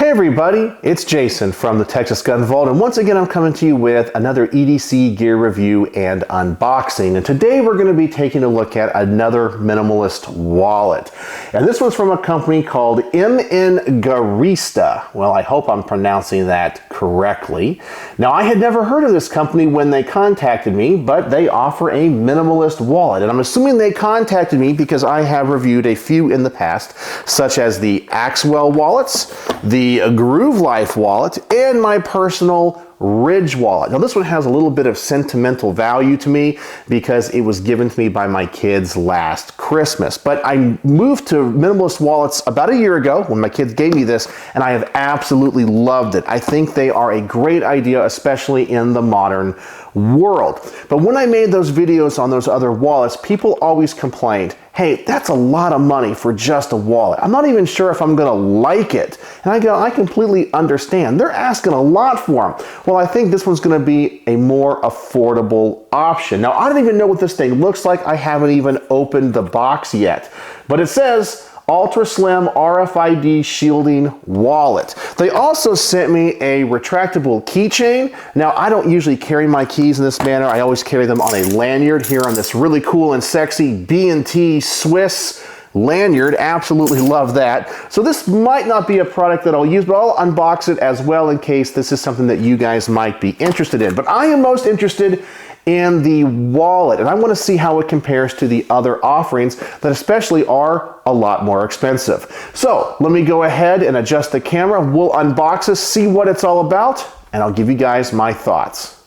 Hey everybody, it's Jason from the Texas Gun Vault, and once again I'm coming to you with another EDC gear review and unboxing. And today we're going to be taking a look at another minimalist wallet. And this one's from a company called MNGarista. Well, I hope I'm pronouncing that correctly. Now, I had never heard of this company when they contacted me, but they offer a minimalist wallet. And I'm assuming they contacted me because I have reviewed a few in the past, such as the Axwell wallets, the Groove Life wallet, and my personal Ridge wallet. Now this one has a little bit of sentimental value to me because it was given to me by my kids last Christmas. But I moved to minimalist wallets about a year ago when my kids gave me this, and I have absolutely loved it. I think they are a great idea, especially in the modern world. But when I made those videos on those other wallets, people always complained, hey, that's a lot of money for just a wallet. I'm not even sure if I'm gonna like it. And I go, I completely understand. They're asking a lot for them. Well, I think this one's gonna be a more affordable option. Now, I don't even know what this thing looks like. I haven't even opened the box yet. But it says, Ultra Slim RFID shielding wallet. They also sent me a retractable keychain. Now, I don't usually carry my keys in this manner. I always carry them on a lanyard here on this really cool and sexy B&T Swiss lanyard. Absolutely love that. So this might not be a product that I'll use, but I'll unbox it as well in case this is something that you guys might be interested in. But I am most interested in the wallet, and I want to see how it compares to the other offerings that especially are a lot more expensive. So let me go ahead and adjust the camera. We'll unbox this, see what it's all about, and I'll give you guys my thoughts.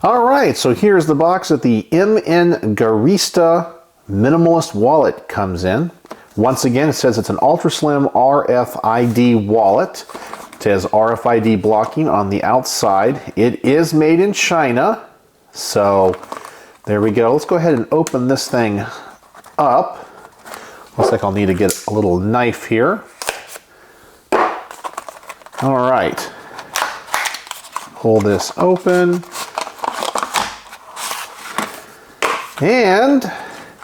All right, so here's the box that the MNGarista Minimalist wallet comes in. Once again, it says it's an ultra slim RFID wallet. It has RFID blocking on the outside. It is made in China. So there we go. Let's go ahead and open this thing up. Looks like I'll need to get a little knife here. All right. Pull this open. And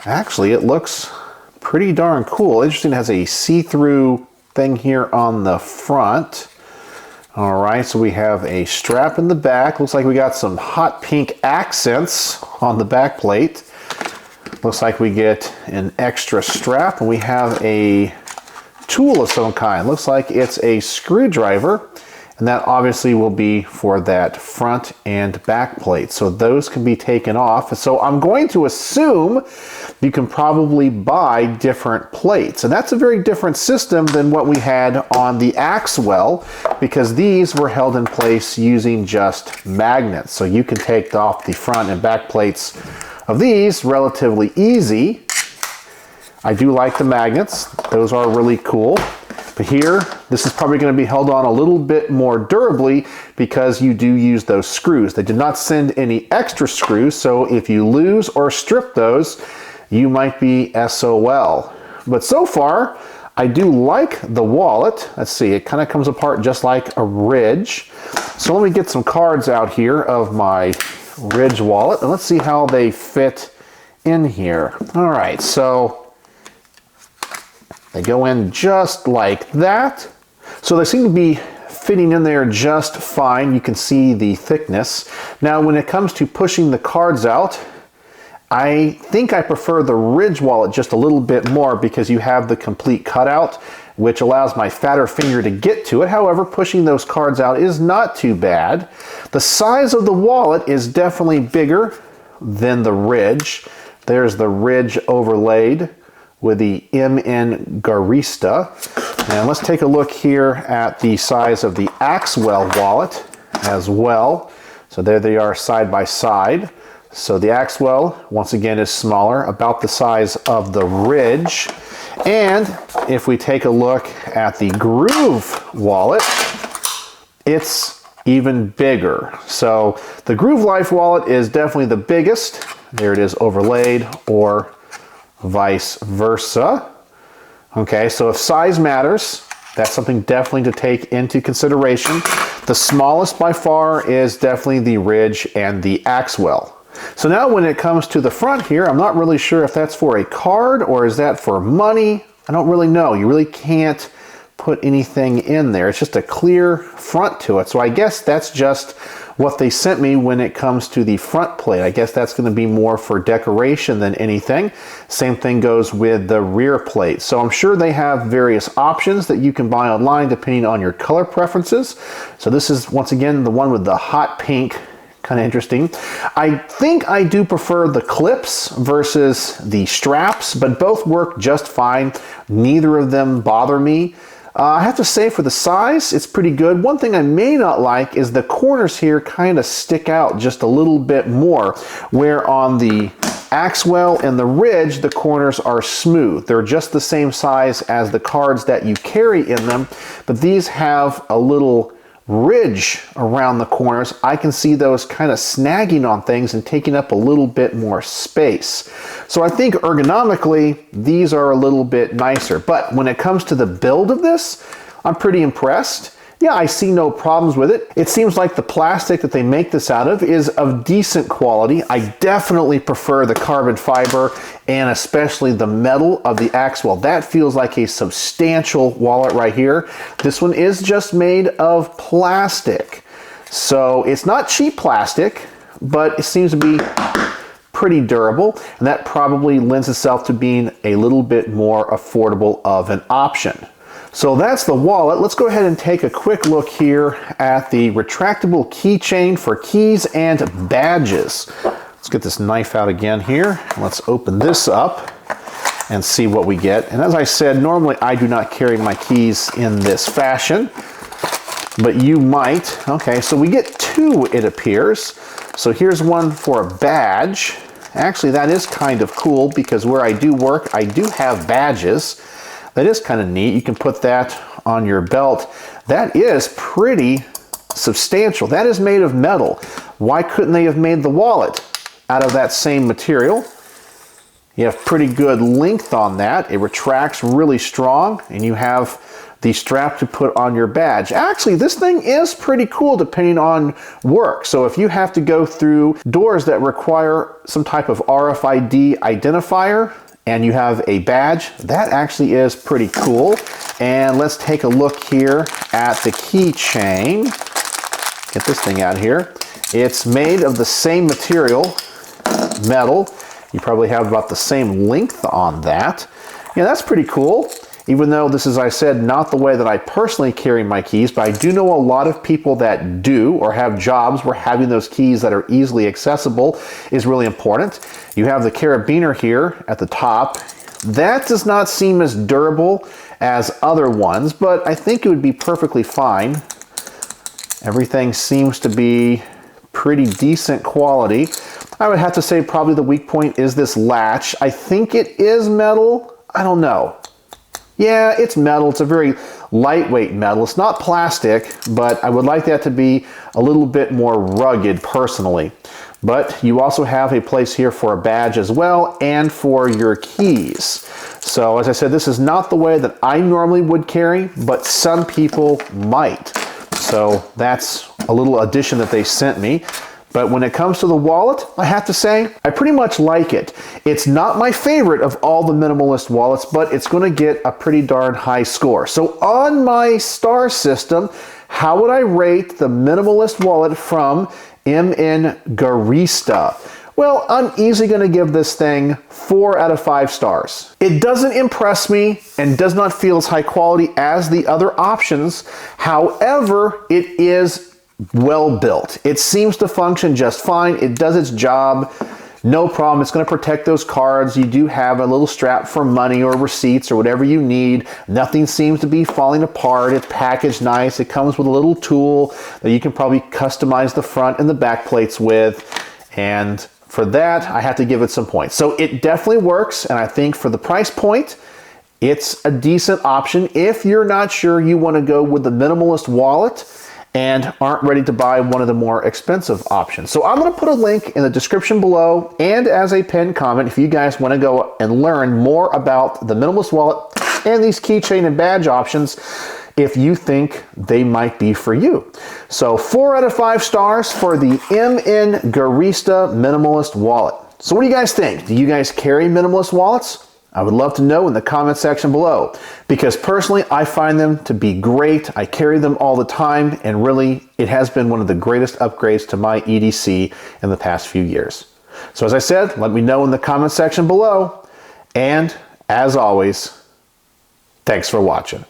actually it looks pretty darn cool. Interesting, it has a see-through thing here on the front. All right, so we have a strap in the back. Looks like we got some hot pink accents on the back plate. Looks like we get an extra strap, and we have a tool of some kind. Looks like it's a screwdriver, and that obviously will be for that front and back plate. So those can be taken off. So I'm going to assume you can probably buy different plates. And that's a very different system than what we had on the Axwell, because these were held in place using just magnets. So you can take off the front and back plates of these relatively easy. I do like the magnets. Those are really cool. But here, this is probably going to be held on a little bit more durably because you do use those screws. They did not send any extra screws, so if you lose or strip those, you might be SOL. But so far, I do like the wallet. Let's see, it kind of comes apart just like a Ridge. So let me get some cards out here of my Ridge wallet, and let's see how they fit in here. All right, so they go in just like that. So they seem to be fitting in there just fine. You can see the thickness. Now, when it comes to pushing the cards out, I think I prefer the Ridge wallet just a little bit more because you have the complete cutout, which allows my fatter finger to get to it. However, pushing those cards out is not too bad. The size of the wallet is definitely bigger than the Ridge. There's the Ridge overlaid with the MNGarista. And let's take a look here at the size of the Axwell wallet as well. So there they are side by side. So the Axwell, once again, is smaller, about the size of the Ridge. And if we take a look at the Groove wallet, it's even bigger. So the Groove Life wallet is definitely the biggest. There it is overlaid, or vice versa. Okay, so if size matters, that's something definitely to take into consideration. The smallest by far is definitely the Ridge and the Axwell. So now when it comes to the front here, I'm not really sure if that's for a card or is that for money. I don't really know. You really can't put anything in there. It's just a clear front to it. So I guess that's just what they sent me when it comes to the front plate. I guess that's going to be more for decoration than anything. Same thing goes with the rear plate. So I'm sure they have various options that you can buy online depending on your color preferences. So this is once again the one with the hot pink. Kind of interesting. I think I do prefer the clips versus the straps, but both work just fine. Neither of them bother me. I have to say for the size, it's pretty good. One thing I may not like is the corners here kind of stick out just a little bit more, where on the Axwell and the Ridge, the corners are smooth. They're just the same size as the cards that you carry in them, but these have a little ridge around the corners. I can see those kind of snagging on things and taking up a little bit more space. So I think ergonomically, these are a little bit nicer. But when it comes to the build of this, I'm pretty impressed. Yeah, I see no problems with it. It seems like the plastic that they make this out of is of decent quality. I definitely prefer the carbon fiber and especially the metal of the Axwell. That feels like a substantial wallet right here. This one is just made of plastic. So it's not cheap plastic, but it seems to be pretty durable, and that probably lends itself to being a little bit more affordable of an option. So that's the wallet. Let's go ahead and take a quick look here at the retractable keychain for keys and badges. Let's get this knife out again here. Let's open this up and see what we get. And as I said, normally I do not carry my keys in this fashion, but you might. Okay, so we get two, it appears. So here's one for a badge. Actually, that is kind of cool because where I do work, I do have badges. That is kind of neat. You can put that on your belt. That is pretty substantial. That is made of metal. Why couldn't they have made the wallet out of that same material? You have pretty good length on that. It retracts really strong, and you have the strap to put on your badge. Actually, this thing is pretty cool depending on work. So if you have to go through doors that require some type of RFID identifier, and you have a badge, that actually is pretty cool. And let's take a look here at the keychain. Get this thing out here. It's made of the same material, metal. You probably have about the same length on that. Yeah, that's pretty cool. Even though this is, I said, not the way that I personally carry my keys, but I do know a lot of people that do or have jobs where having those keys that are easily accessible is really important. You have the carabiner here at the top. That does not seem as durable as other ones, but I think it would be perfectly fine. Everything seems to be pretty decent quality. I would have to say probably the weak point is this latch. I think it is metal. I don't know. Yeah, it's metal. It's a very lightweight metal. It's not plastic, but I would like that to be a little bit more rugged personally. But you also have a place here for a badge as well and for your keys. So as I said, this is not the way that I normally would carry, but some people might. So that's a little addition that they sent me. But when it comes to the wallet, I have to say, I pretty much like it. It's not my favorite of all the minimalist wallets, but it's going to get a pretty darn high score. So on my star system, how would I rate the minimalist wallet from MNGarista? Well, I'm easily going to give this thing 4 out of 5 stars. It doesn't impress me and does not feel as high quality as the other options. However, it is well built. It seems to function just fine. It does its job. No problem. It's going to protect those cards. You do have a little strap for money or receipts or whatever you need. Nothing seems to be falling apart. It's packaged nice. It comes with a little tool that you can probably customize the front and the back plates with. And for that, I have to give it some points. So it definitely works. And I think for the price point, it's a decent option if you're not sure you want to go with the minimalist wallet and aren't ready to buy one of the more expensive options. So I'm going to put a link in the description below and as a pinned comment if you guys want to go and learn more about the minimalist wallet and these keychain and badge options if you think they might be for you. So 4 out of 5 stars for the MNGarista Minimalist Wallet. So what do you guys think? Do you guys carry minimalist wallets? I would love to know in the comment section below, because personally I find them to be great. I carry them all the time, and really it has been one of the greatest upgrades to my EDC in the past few years. So as I said, let me know in the comment section below, and as always, thanks for watching.